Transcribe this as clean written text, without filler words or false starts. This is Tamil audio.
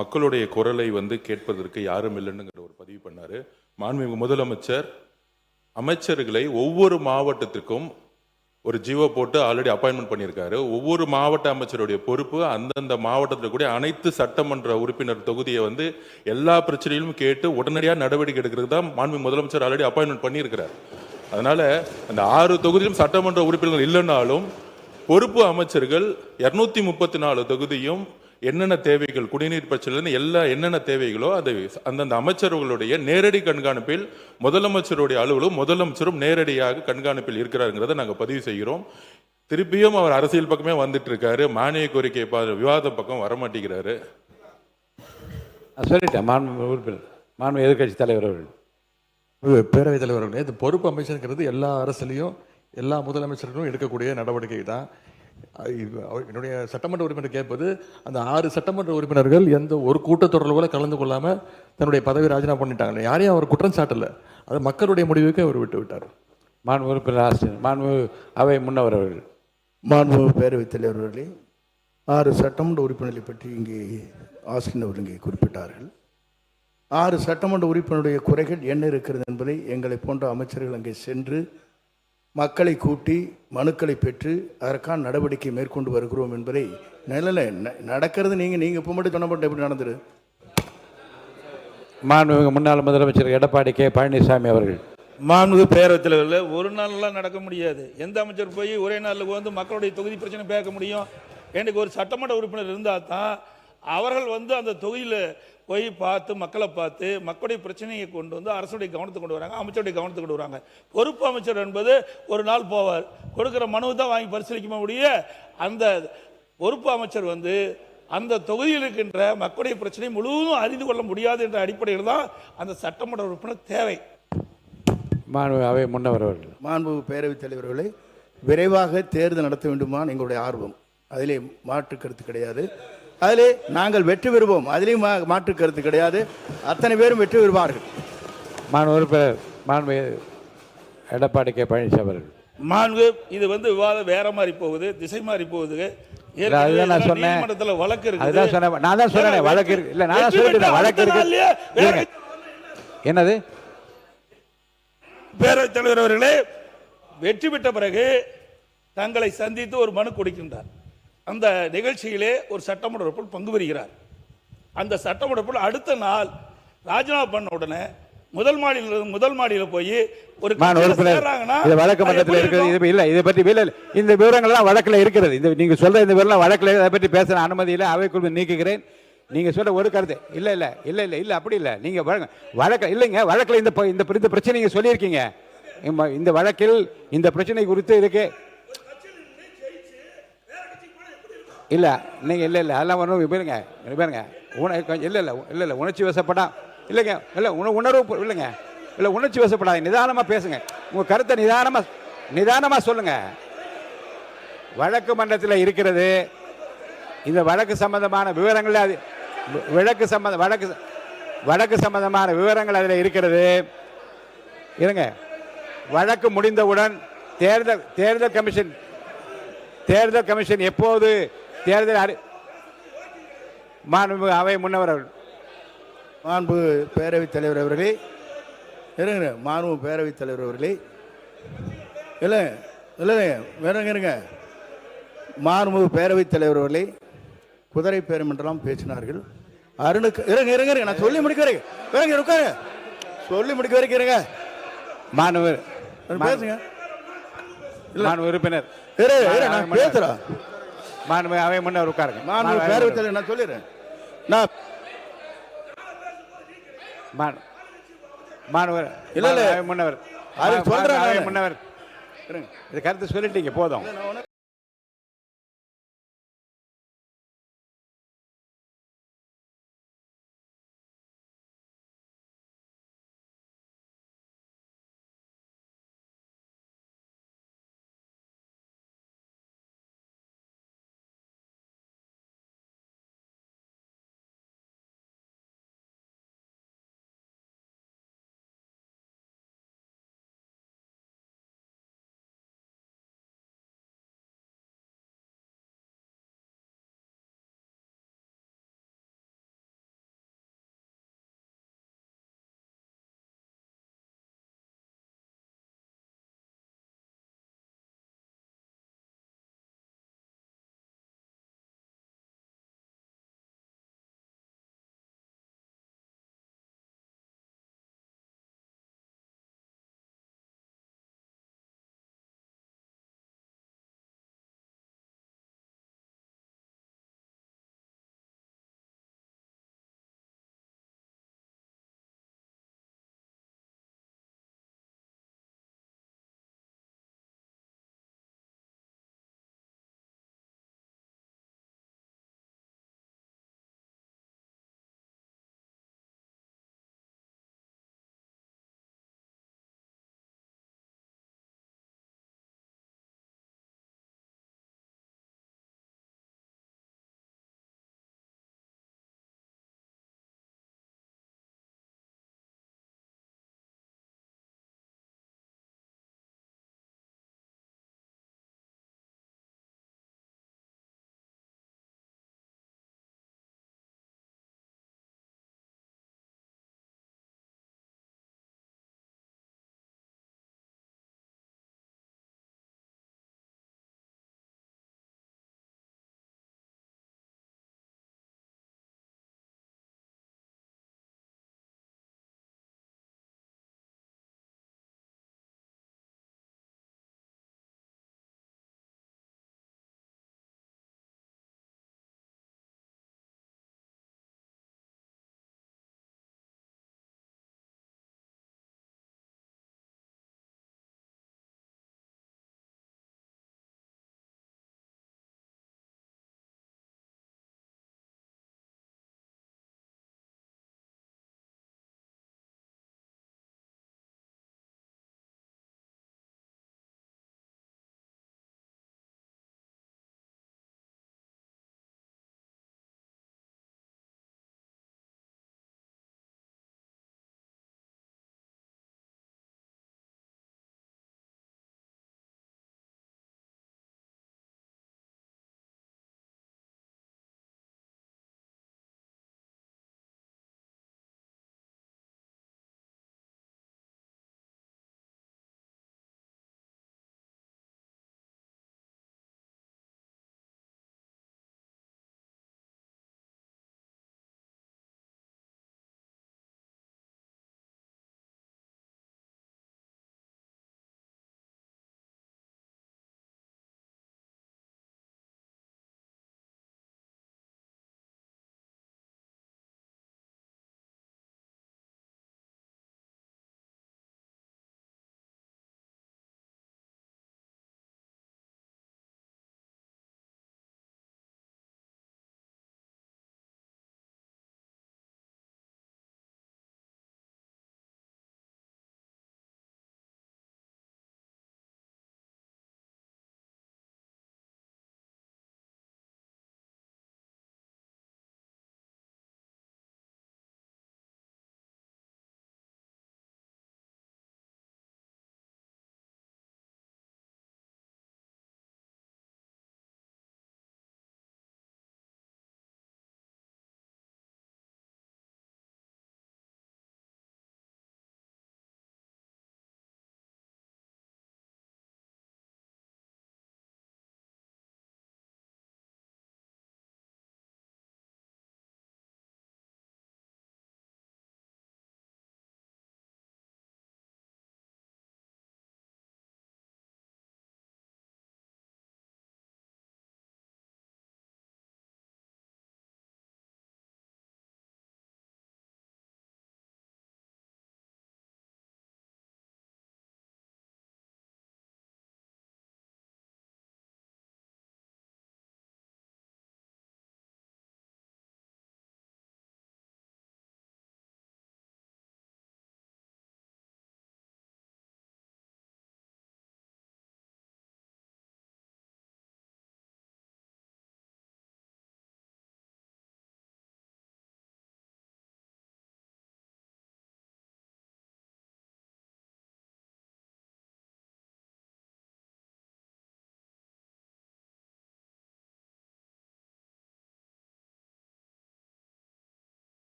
மக்களுடைய குரலை கேட்பதற்கு யாரும் இல்லைன்னுங்கிற ஒரு பதிவு பண்ணாரு. மாண்புமிகு முதலமைச்சர் அமைச்சர்களை ஒவ்வொரு மாவட்டத்திற்கும் ஒரு ஜிஓ போட்டு ஆல்ரெடி அப்பாயின்மெண்ட் பண்ணியிருக்காரு. ஒவ்வொரு மாவட்ட அமைச்சருடைய பொறுப்பு அந்தந்த மாவட்டத்தில் கூட அனைத்து சட்டமன்ற உறுப்பினர் தொகுதியை எல்லா பிரச்சனையிலும் கேட்டு உடனடியாக நடவடிக்கை எடுக்கிறது தான் மாண்புமிகு முதலமைச்சர் ஆல்ரெடி அப்பாயின்மெண்ட் பண்ணியிருக்கிறார். அதனால அந்த 6 தொகுதியிலும் சட்டமன்ற உறுப்பினர்கள் இல்லைன்னாலும் பொறுப்பு அமைச்சர்கள் 234 தொகுதியும் என்னென்ன தேவைகள், குடிநீர் பிரச்சனை என்னென்ன தேவைகளோ அது அந்தந்த அமைச்சர்களுடைய நேரடி கண்காணிப்பில் முதலமைச்சருடைய அலுவலகம் முதலமைச்சரும் நேரடியாக கண்காணிப்பில் இருக்கிறாருங்கிறத நாங்கள் பதிவு செய்கிறோம். திருப்பியும் அவர் அரசியல் பக்கமே வந்துட்டு இருக்காரு. மானிய கோரிக்கை விவாத பக்கம் வரமாட்டேங்கிறாரு. சொல்லிட்டேன். மாண்பு எதிர்கட்சி தலைவர் அவர்கள், பேரவைத் தலைவர் அவர்களே, இது பொறுப்பு அமைச்சருங்கிறது எல்லா அரசுலையும் எல்லா முதலமைச்சர்களும் எடுக்கக்கூடிய நடவடிக்கை தான். என்னுடைய சட்டமன்ற உறுப்பினர் கேட்பது, அந்த 6 சட்டமன்ற உறுப்பினர்கள் எந்த ஒரு கூட்டத்தொடரில் கூட கலந்து கொள்ளாமல் தன்னுடைய பதவி ராஜினாமா பண்ணிட்டாங்க. யாரையும் அவர் குற்றம் சாட்டல, அது மக்களுடைய முடிவுக்கு அவர் விட்டு விட்டார். மாண்பு உறுப்பினர் ஆசிரியர், மாண்பு அவை முன்னவர் அவர்கள். மாண்பு பேரவைத் தலைவர் அவர்களே, 6 சட்டமன்ற உறுப்பினர்களை பற்றி இங்கே ஆசிரியர் அவர்கள் இங்கே குறிப்பிட்டார்கள். 6 சட்டமன்ற உறுப்பினருடைய குறைகள் என்ன இருக்கிறது என்பதை எங்களை போன்ற அமைச்சர்கள் அங்கே சென்று மக்களை கூட்டி மனுக்களை பெற்று அதற்கான நடவடிக்கை மேற்கொண்டு வருகிறோம் என்பதை நிலையில நடக்கிறது. நீங்கள் இப்போ மட்டும் சொன்ன எப்படி நடந்துரு? மாண்புமிகு முன்னாள் முதலமைச்சர் எடப்பாடி கே பழனிசாமி அவர்கள். மாண்புமிகு பேரவைத் தலைவர்கள், ஒரு நாள்லாம் நடக்க முடியாது. எந்த அமைச்சர் போய் ஒரே நாளில் மக்களுடைய தொகுதி பிரச்சனை பேச முடியும்? எனக்கு ஒரு சட்டமன்ற உறுப்பினர் இருந்தால் தான் அவர்கள் அந்த தொகுதியில் போய் பார்த்து மக்களை பார்த்து மக்களுடைய பிரச்சனையை கொண்டு அரசுடைய கவனத்துக்கு கொண்டு வராங்க, அமைச்சருடைய கவனத்துக்கு கொண்டு வராங்க. பொறுப்பு அமைச்சர் என்பது ஒரு நாள் போவார், கொடுக்குற மனுவை தான் வாங்கி பரிசீலிக்க முடிய. அந்த பொறுப்பு அமைச்சர் அந்த தொகுதியில் இருக்கின்ற மக்களுடைய பிரச்சனையை முழுவதும் அறிந்து கொள்ள முடியாது என்ற அடிப்படையில் தான் அந்த சட்டமன்ற உறுப்பினர் தேவை. மாண்பு அவை முன்னவர் அவர்கள். மாண்பு பேரவைத் தலைவர்களை, விரைவாக தேர்தல் நடத்த வேண்டுமா எங்களுடைய ஆர்வம், அதிலே மாற்று கருத்து கிடையாது. அதிலே நாங்கள் வெற்றி பெறுவோம், அதிலேயும் மாற்று கருத்து கிடையாது. அத்தனை பேரும் வெற்றி பெறுவார்கள். மாண்பு உறுப்பினர் மாண்பு எடப்பாடி கே பழனிசாமி அவர்கள். மாண்பு, இது விவாதம் வேற மாதிரி போகுது, திசை மாதிரி போகுது. நான் சொன்னேன் வழக்கு இருக்கு. நான் தான் சொன்னேன் வழக்கு இருக்கு. இல்ல நான் சொல்லிட்டேன் வழக்கு இருக்கு. என்னது? பேரவைத் தலைவர் அவர்களே, வெற்றி பெற்ற பிறகு தங்களை சந்தித்து ஒரு மனு கொடுக்கின்றார். அந்த நிகழ்ச்சியிலே ஒரு சட்டமன்ற உறுப்பினர் பங்கு பெறுகிறார். அந்த சட்டமன்ற உறுப்பினர் அடுத்த நாள் ராஜினாமா பண்ண உடனே முதல் மாடியில் போய் ஒரு வழக்கு மன்றத்தில் இருக்கிறது. இல்ல இதை பற்றி இந்த விவரங்கள்லாம் வழக்கில் இருக்கிறது. இந்த நீங்க சொல்ற இந்த விவரம் வழக்கில், அதை பற்றி பேசுற அனுமதி இல்லை, அவைக்குள் நீக்குகிறேன். நீங்க சொல்ற ஒரு கருத்து இல்ல இல்ல இல்ல இல்ல இல்ல அப்படி இல்லை. நீங்க வழக்கு இல்லைங்க, வழக்கில் இந்த பிரச்சனை நீங்க சொல்லியிருக்கீங்க. இந்த வழக்கில் இந்த பிரச்சனை குறித்து இருக்கு இல்ல நீங்க இல்ல இல்ல அதெல்லாம் ஒன்றும் பாருங்க இல்ல இல்ல இல்ல இல்ல உணர்ச்சி வசப்படா இல்லைங்க, இல்ல உணர்வு இல்லைங்க, இல்ல உணர்ச்சி வசப்படாது. நிதானமா பேசுங்க, உங்க கருத்தை நிதானமா சொல்லுங்க. வழக்கு மன்றத்தில் இருக்கிறது. இந்த வழக்கு சம்பந்தமான விவரங்கள் வழக்கு சம்பந்தமான விவரங்கள் அதில் இருக்கிறது. இருங்க, வழக்கு முடிந்தவுடன் தேர்தல் கமிஷன் எப்போது தேர்தல் மாண்பு அவை முன்னவர் அவர்கள். மாண்பு பேரவைத் தலைவர் அவர்களே, இருங்க, மாண்பு பேரவைத் தலைவர் அவர்களே, இல்லை இல்லைங்க இருங்க. மாண்பு பேரவைத் தலைவர் அவர்களே, குதிரை பேரம் என்றெல்லாம் பேசினார்கள். அருணுக்கு இருங்க இருங்க இருங்க நான் சொல்லி முடிக்க வரைக்கும் இருக்காரு, சொல்லி முடிக்க வரைக்கும் இருங்க. மாணவர் பேசுங்க. உறுப்பினர் பேசுறா. மாண்பு அவை முன்னவர் உட்காருங்க. மாண்பு பேரவைத் தலைவர், நான் சொல்லிடுறேன். நான் மாணவர் இல்ல முன்னவர் அது சொல்றேன். முன்னவர் இது கருத்து சொல்லிட்டீங்க போதும்.